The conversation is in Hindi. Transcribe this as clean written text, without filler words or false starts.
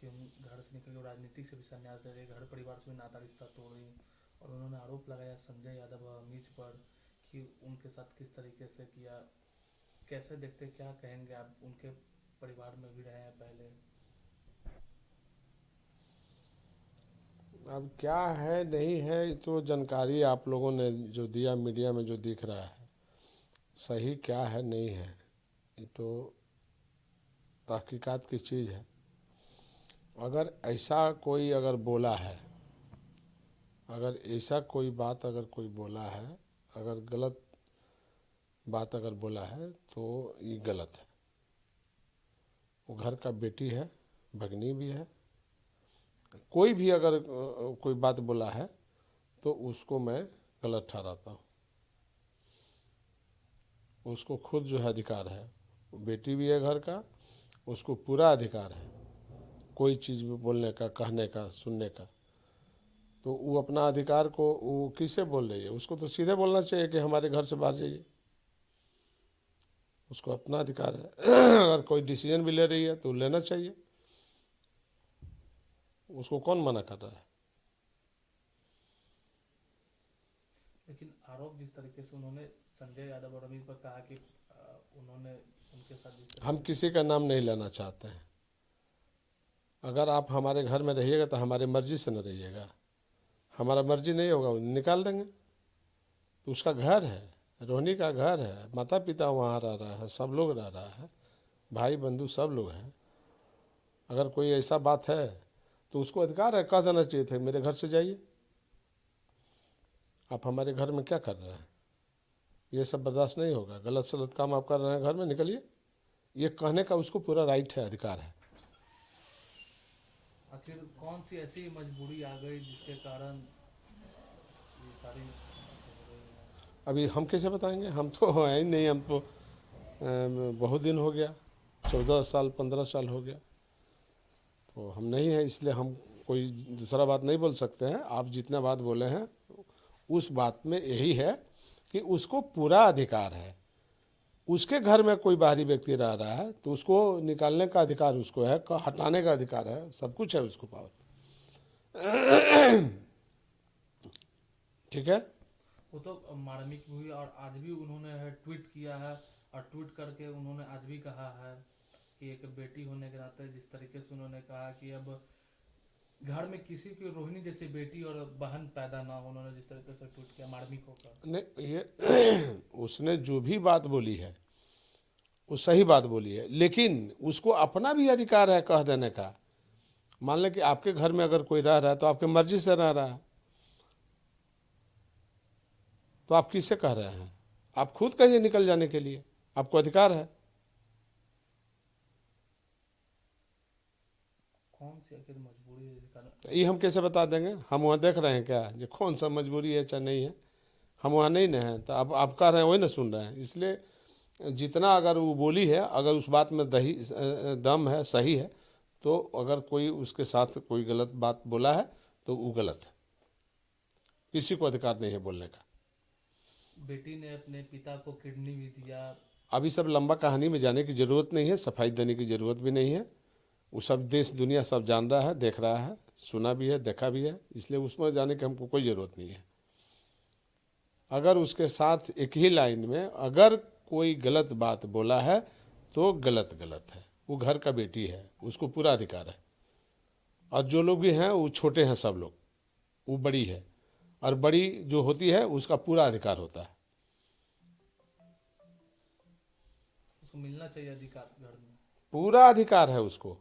कि हम घर से निकल के राजनीतिक से भी संन्यास ले रहे, घर परिवार से भी नाता रिश्ता तोड़ रही। और उन्होंने आरोप लगाया संजय यादव और अमीज पर कि उनके साथ किस तरीके से किया। कैसे देखते, क्या कहेंगे आप? उनके परिवार में भी रहे हैं पहले। अब क्या है नहीं है ये तो जानकारी आप लोगों ने जो दिया मीडिया में जो दिख रहा है, सही क्या है नहीं है ये तो तहकीकात की चीज़ है। अगर ऐसा कोई अगर बोला है, अगर ऐसा कोई बात अगर कोई बोला है, अगर गलत बात अगर बोला है तो ये गलत है। वो घर का बेटी है, भगनी भी है। कोई भी अगर कोई बात बोला है तो उसको मैं गलत ठहराता हूँ। उसको खुद जो है अधिकार है, बेटी भी है घर का, उसको पूरा अधिकार है कोई चीज़ भी बोलने का, कहने का, सुनने का। तो वो अपना अधिकार को वो किससे बोल रही है? उसको तो सीधे बोलना चाहिए कि हमारे घर से बाहर जाइए। उसको अपना अधिकार है अगर कोई डिसीजन भी ले रही है तो लेना चाहिए। उसको कौन मना कर रहा है? लेकिन आरोप जिस तरीके से उन्होंने संजय यादव और अमीर पर कहा कि उन्होंने उनके साथ जिस हम तरीके से किसी का नाम नहीं लेना चाहते हैं। अगर आप हमारे घर में रहिएगा तो हमारी मर्जी से न रहिएगा। हमारा मर्जी नहीं होगा निकाल देंगे। तो उसका घर है, रोहिणी का घर है, माता पिता वहाँ रह रहा है, सब लोग रह रहा है, भाई बंधु सब लोग हैं। अगर कोई ऐसा बात है तो उसको अधिकार है, कह देना चाहिए था मेरे घर से जाइए। आप हमारे घर में क्या कर रहे हैं? ये सब बर्दाश्त नहीं होगा। गलत सलत काम आप कर रहे हैं, घर में निकलिए। ये कहने का उसको पूरा राइट है, अधिकार है। आखिर कौन सी ऐसी मजबूरी आ गई जिसके कारण ये सारी बातें हो रही हैं? अभी हम कैसे बताएंगे? हम तो हैं ही नहीं। हम तो बहुत दिन हो गया, 14 साल 15 साल हो गया, तो हम नहीं हैं, इसलिए हम कोई दूसरा बात नहीं बोल सकते हैं। आप जितना बात बोले हैं उस बात में यही है कि उसको पूरा अधिकार है। उसके घर में कोई बाहरी व्यक्ति रह रहा है तो उसको निकालने का अधिकार उसको है, हटाने का अधिकार है, सब कुछ है उसको पावर। ठीक है। वो तो मार्मिक भी हुई, और आज भी उन्होंने है ट्वीट किया है। और ट्वीट करके उन्होंने आज भी कहा है कि एक बेटी होने के नाते जिस तरीके से उन्होंने कहा कि अब घर में किसी की रोहिणी जैसी बेटी और बहन पैदा ना हो, उन्होंने जिस तरीके से ट्वीट किया मार्मिक होकर। नहीं ये उसने जो भी बात बोली है वो सही बात बोली है, लेकिन उसको अपना भी अधिकार है कह देने का। मान लें कि आपके घर में अगर कोई रह रहा है तो आपकी मर्जी से रह रहा है, तो आप किससे कह रहे हैं? आप खुद कहिए निकल जाने के लिए, आपको अधिकार है। कौन सी आखिर मजबूरी है जिसके कारण ये हम कैसे बता देंगे? हम वहाँ देख रहे हैं क्या जो कौन सा मजबूरी है चाहे नहीं है? हम वहाँ नहीं न हैं, तो अब आप कह रहे हैं वही ना सुन रहे हैं। इसलिए जितना अगर वो बोली है, अगर उस बात में दही दम है, सही है, तो अगर कोई उसके साथ कोई गलत बात बोला है तो वो गलत है। किसी को अधिकार नहीं है बोलने का। बेटी ने अपने पिता को किडनी भी दिया। अभी सब लंबा कहानी में जाने की ज़रूरत नहीं है, सफाई देने की ज़रूरत भी नहीं है। वो सब देश दुनिया सब जान रहा है, देख रहा है, सुना भी है, देखा भी है, इसलिए उसमें जाने की हमको कोई ज़रूरत नहीं है। अगर उसके साथ एक ही लाइन में अगर कोई गलत बात बोला है तो गलत गलत है। वो घर का बेटी है, उसको पूरा अधिकार है। और जो लोग भी हैं वो छोटे हैं सब लोग, वो बड़ी है, और बड़ी जो होती है उसका पूरा अधिकार होता है। उसको मिलना चाहिए अधिकार घर में। पूरा अधिकार है उसको।